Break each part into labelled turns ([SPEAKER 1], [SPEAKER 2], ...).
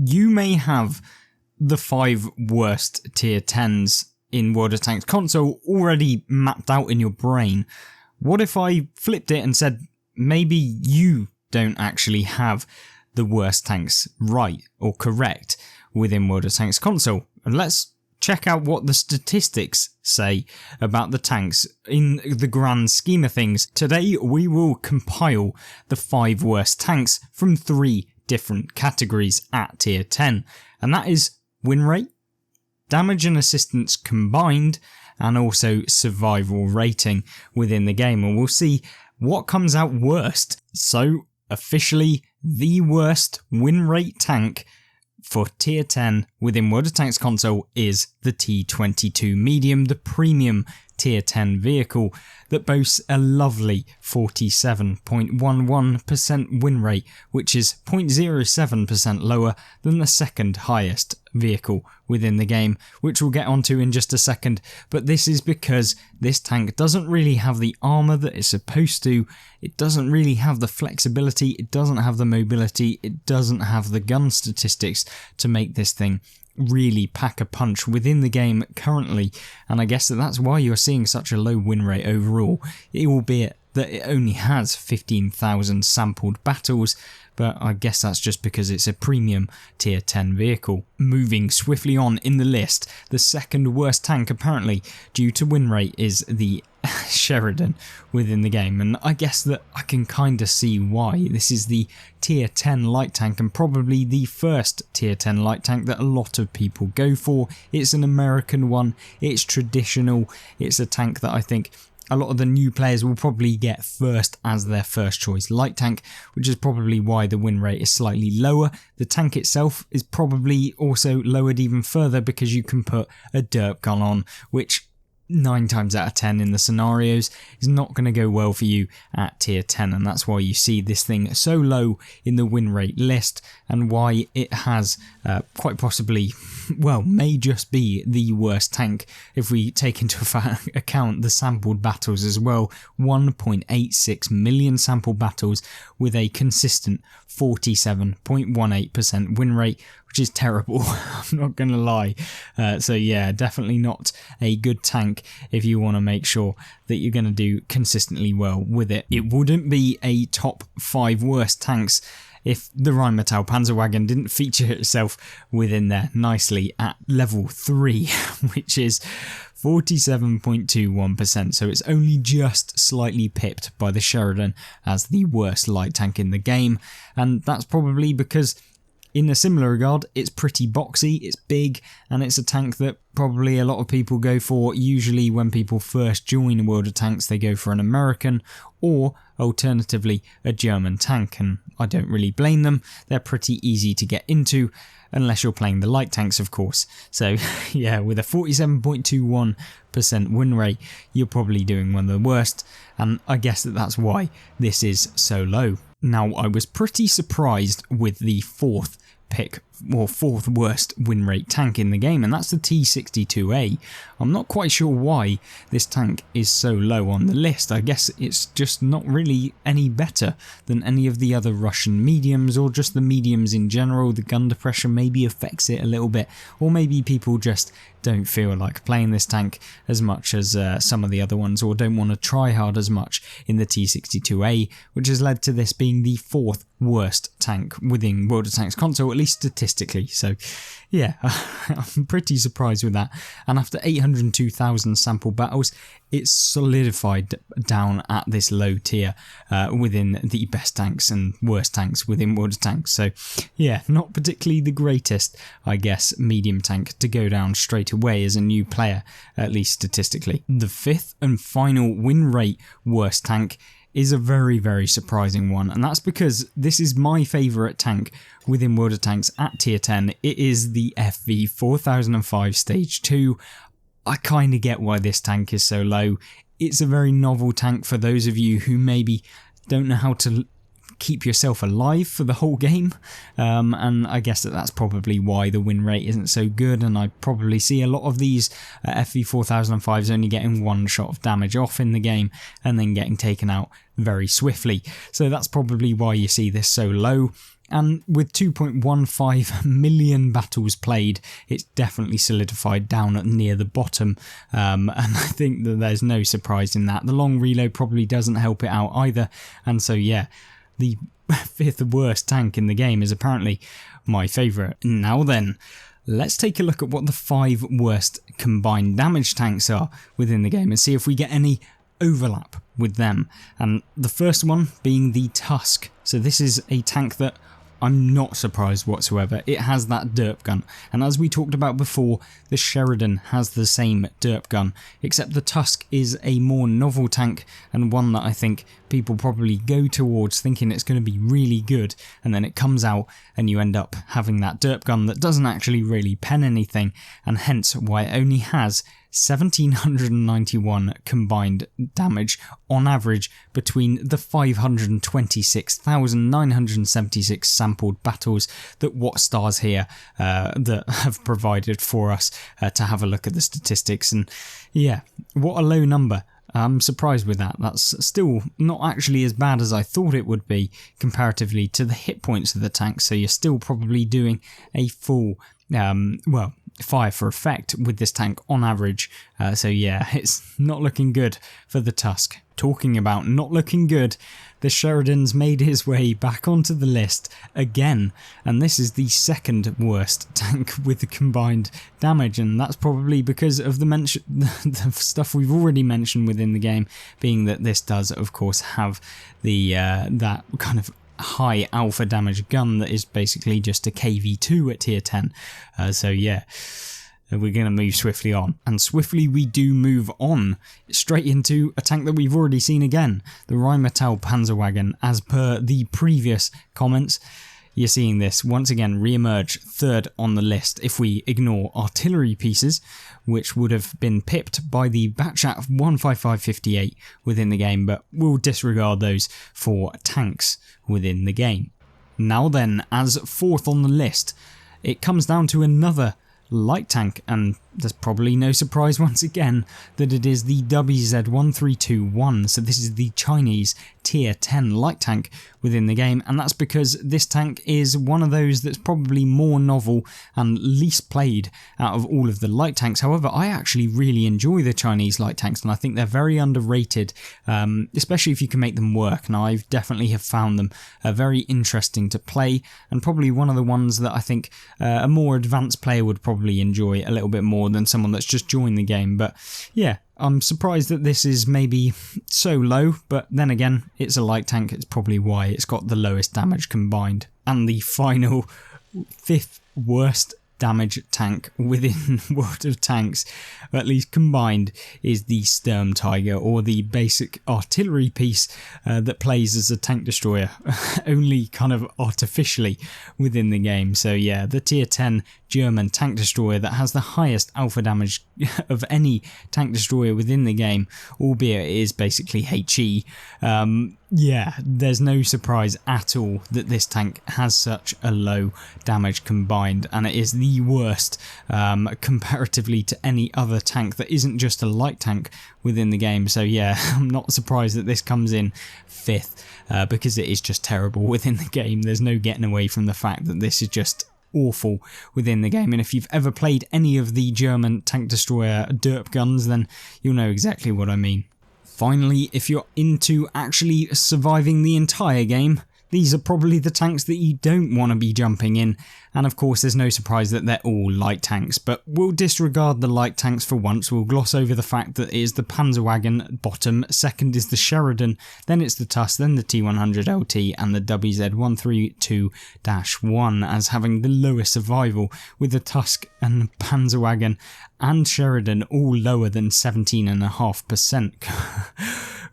[SPEAKER 1] you may have the 5 worst tier 10s in World of Tanks console already mapped out in your brain. What if I flipped it and said maybe you don't actually have the worst tanks right or correct within World of Tanks console? And let's check out what the statistics say about the tanks in the grand scheme of things. Today we will compile the 5 worst tanks from 3 different categories at tier 10, and that is win rate, damage and assistance combined, and also survival rating within the game, and we'll see what comes out worst. So officially the worst win rate tank for tier 10 within World of Tanks console is the T22 Medium, the premium tier 10 vehicle that boasts a lovely 47.11% win rate, which is 0.07% lower than the second highest vehicle within the game, which we'll get onto in just a second. But this is because this tank doesn't really have the armour that it's supposed to, it doesn't really have the flexibility, it doesn't have the mobility, it doesn't have the gun statistics to make this thing really pack a punch within the game currently, and I guess that's why you're seeing such a low win rate overall, albeit that it only has 15,000 sampled battles, but I guess that's just because it's a premium tier 10 vehicle. Moving swiftly on in the list, the second worst tank apparently due to win rate is the Sheridan within the game, and I guess that I can kind of see why. This is the tier 10 light tank and probably the first tier 10 light tank that a lot of people go for. It's an American one, it's traditional, it's a tank that I think a lot of the new players will probably get first as their first choice light tank, which is probably why the win rate is slightly lower. The tank itself is probably also lowered even further because you can put a derp gun on, which 9 times out of 10 in the scenarios is not going to go well for you at tier 10, and that's why you see this thing so low in the win rate list, and why it has quite possibly, well, may just be the worst tank if we take into account the sampled battles as well. 1.86 million sample battles with a consistent 47.18% win rate, which is terrible, I'm not going to lie. So yeah, definitely not a good tank if you want to make sure that you're going to do consistently well with it. It wouldn't be a top 5 worst tanks if the Rheinmetall Panzerwagen didn't feature itself within there nicely at level 3, which is 47.21%, so it's only just slightly pipped by the Sheridan as the worst light tank in the game, and that's probably because in a similar regard, it's pretty boxy, it's big, and it's a tank that probably a lot of people go for. Usually when people first join World of Tanks, they go for an American or alternatively a German tank, and I don't really blame them. They're pretty easy to get into, unless you're playing the light tanks, of course. So yeah, with a 47.21% win rate, you're probably doing one of the worst, and I guess that's why this is so low. Now, I was pretty surprised with the fourth worst win rate tank in the game, and that's the T62A. I'm not quite sure why this tank is so low on the list. I guess it's just not really any better than any of the other Russian mediums, or just the mediums in general. The gun depression maybe affects it a little bit, or maybe people just don't feel like playing this tank as much as some of the other ones, or don't want to try hard as much in the T62A, which has led to this being the 4th worst tank within World of Tanks console, at least statistically. So yeah, I'm pretty surprised with that, and after 802,000 sample battles, it's solidified down at this low tier within the best tanks and worst tanks within World of Tanks. So yeah, not particularly the greatest, I guess, medium tank to go down straight away as a new player, at least statistically. The 5th and final win rate worst tank is a very, very surprising one, and that's because this is my favourite tank within World of Tanks at tier 10. It is the FV 4005 Stage 2. I kind of get why this tank is so low. It's a very novel tank for those of you who maybe don't know how to keep yourself alive for the whole game, and I guess that's probably why the win rate isn't so good, and I probably see a lot of these FV 4005s only getting 1 shot of damage off in the game and then getting taken out very swiftly. So that's probably why you see this so low. And with 2.15 million battles played, it's definitely solidified down near the bottom, and I think that there's no surprise in that. The long reload probably doesn't help it out either, and so yeah, the 5th worst tank in the game is apparently my favourite. Now then, let's take a look at what the 5 worst combined damage tanks are within the game and see if we get any overlap with them. And the first one being the Tusk. So this is a tank that I'm not surprised whatsoever. It has that derp gun, and as we talked about before, the Sheridan has the same derp gun, except the Tusk is a more novel tank and one that I think people probably go towards thinking it's going to be really good, and then it comes out and you end up having that derp gun that doesn't actually really pen anything, and hence why it only has 1791 combined damage on average between the 526,976 sampled battles that WhatStars here that have provided for us to have a look at the statistics. And yeah, what a low number. I'm surprised with that. That's still not actually as bad as I thought it would be comparatively to the hit points of the tank, so you're still probably doing a full fire for effect with this tank on average. So yeah, it's not looking good for the Tusk. Talking about not looking good, the Sheridan's made his way back onto the list again, and this is the 2nd worst tank with the combined damage, and that's probably because of the stuff we've already mentioned within the game, being that this does of course have the that kind of high alpha damage gun that is basically just a KV2 at tier 10. So yeah, we're going to move swiftly on. And swiftly we do move on straight into a tank that we've already seen again, the Rheinmetall Panzerwagen. As per the previous comments, you're seeing this once again re-emerge 3rd on the list if we ignore artillery pieces, which would have been pipped by the Batchat 15558 within the game, but we'll disregard those for tanks within the game. Now then, as 4th on the list, it comes down to another light tank, and there's probably no surprise once again that it is the WZ1321. So this is the Chinese tier 10 light tank within the game, and that's because this tank is one of those that's probably more novel and least played out of all of the light tanks. However, I actually really enjoy the Chinese light tanks, and I think they're very underrated, especially if you can make them work. Now, I definitely have found them very interesting to play, and probably one of the ones that I think a more advanced player would probably enjoy a little bit more than someone that's just joined the game. But yeah, I'm surprised that this is maybe so low, but then again, it's a light tank, it's probably why it's got the lowest damage combined. And the final 5th worst damage tank within World of Tanks, at least combined, is the Sturm Tiger, or the basic artillery piece that plays as a tank destroyer, only kind of artificially within the game. So yeah, the tier 10 German tank destroyer that has the highest alpha damage of any tank destroyer within the game, albeit it is basically HE. Yeah, there's no surprise at all that this tank has such a low damage combined, and it is the worst comparatively to any other tank that isn't just a light tank within the game. So yeah, I'm not surprised that this comes in 5th because it is just terrible within the game. There's no getting away from the fact that this is just awful within the game, and if you've ever played any of the German tank destroyer derp guns, then you'll know exactly what I mean. Finally, if you're into actually surviving the entire game, these are probably the tanks that you don't want to be jumping in, and of course there's no surprise that they're all light tanks, but we'll disregard the light tanks for once. We'll gloss over the fact that it is the Panzerwagen bottom, 2nd is the Sheridan, then it's the Tusk, then the T100LT and the WZ132-1 as having the lowest survival, with the Tusk and the Panzerwagen and Sheridan all lower than 17.5%.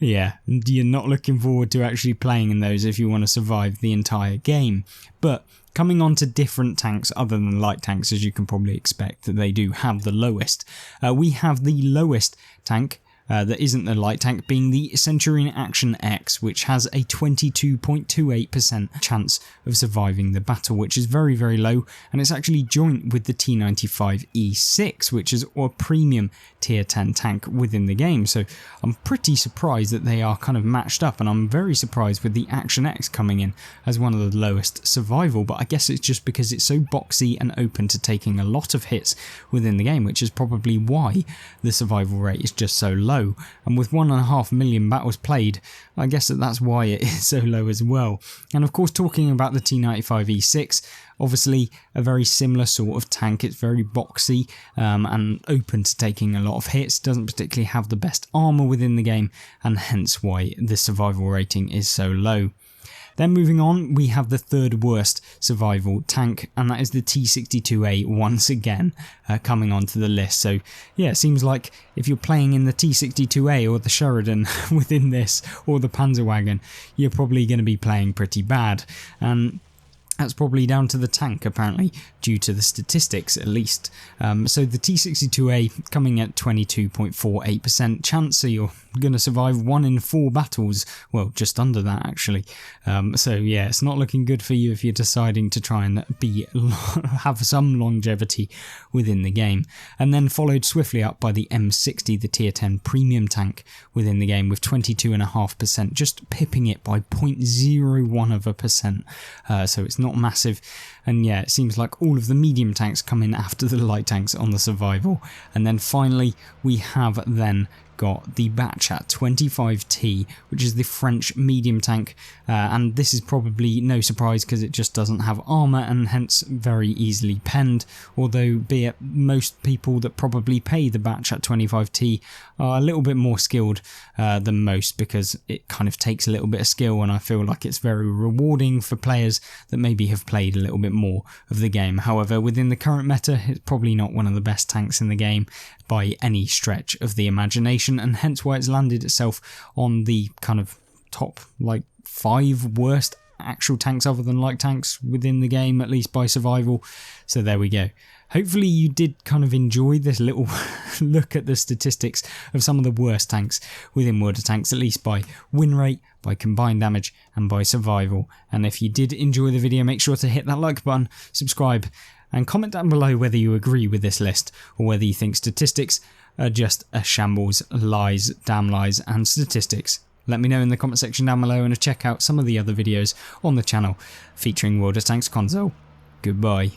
[SPEAKER 1] Yeah, you're not looking forward to actually playing in those if you want to survive the entire game. But coming on to different tanks other than light tanks, as you can probably expect, that they do have the lowest. We have the lowest tank that isn't the light tank, being the Centurion Action X, which has a 22.28% chance of surviving the battle, which is very, very low, and it's actually joint with the T95E6, which is a premium tier 10 tank within the game. So I'm pretty surprised that they are kind of matched up, and I'm very surprised with the Action X coming in as one of the lowest survival, but I guess it's just because it's so boxy and open to taking a lot of hits within the game, which is probably why the survival rate is just so low. And with 1.5 million battles played, I guess that's why it is so low as well. And of course, talking about the T95E6, obviously a very similar sort of tank. It's very boxy and open to taking a lot of hits, doesn't particularly have the best armor within the game, and hence why the survival rating is so low. Then moving on, we have the third worst survival tank, and that is the T62A once again coming onto the list. So yeah, it seems like if you're playing in the T62A or the Sheridan within this, or the Panzerwagen, you're probably going to be playing pretty bad. And that's probably down to the tank, apparently, due to the statistics at least. So the T62A coming at 22.48% chance, so you're going to survive 1 in 4 battles. Well, just under that actually. So yeah, it's not looking good for you if you're deciding to try and have some longevity within the game. And then followed swiftly up by the M60, the tier 10 premium tank within the game, with 22.5%, just pipping it by 0.01%. So it's not massive, and yeah, it seems like all of the medium tanks come in after the light tanks on the survival. And then finally we have then got the Batchat 25T, which is the French medium tank, and this is probably no surprise because it just doesn't have armour and hence very easily penned, although be it most people that probably pay the Batchat 25T are a little bit more skilled than most, because it kind of takes a little bit of skill, and I feel like it's very rewarding for players that maybe have played a little bit more of the game. However, within the current meta, it's probably not one of the best tanks in the game by any stretch of the imagination, and hence why it's landed itself on the kind of top 5 worst actual tanks other than light tanks within the game, at least by survival. So there we go. Hopefully you did kind of enjoy this little look at the statistics of some of the worst tanks within World of Tanks, at least by win rate, by combined damage, and by survival. And if you did enjoy the video, make sure to hit that like button, subscribe, and comment down below whether you agree with this list or whether you think statistics are just a shambles, lies, damn lies, and statistics. Let me know in the comment section down below, and check out some of the other videos on the channel featuring World of Tanks console. Goodbye.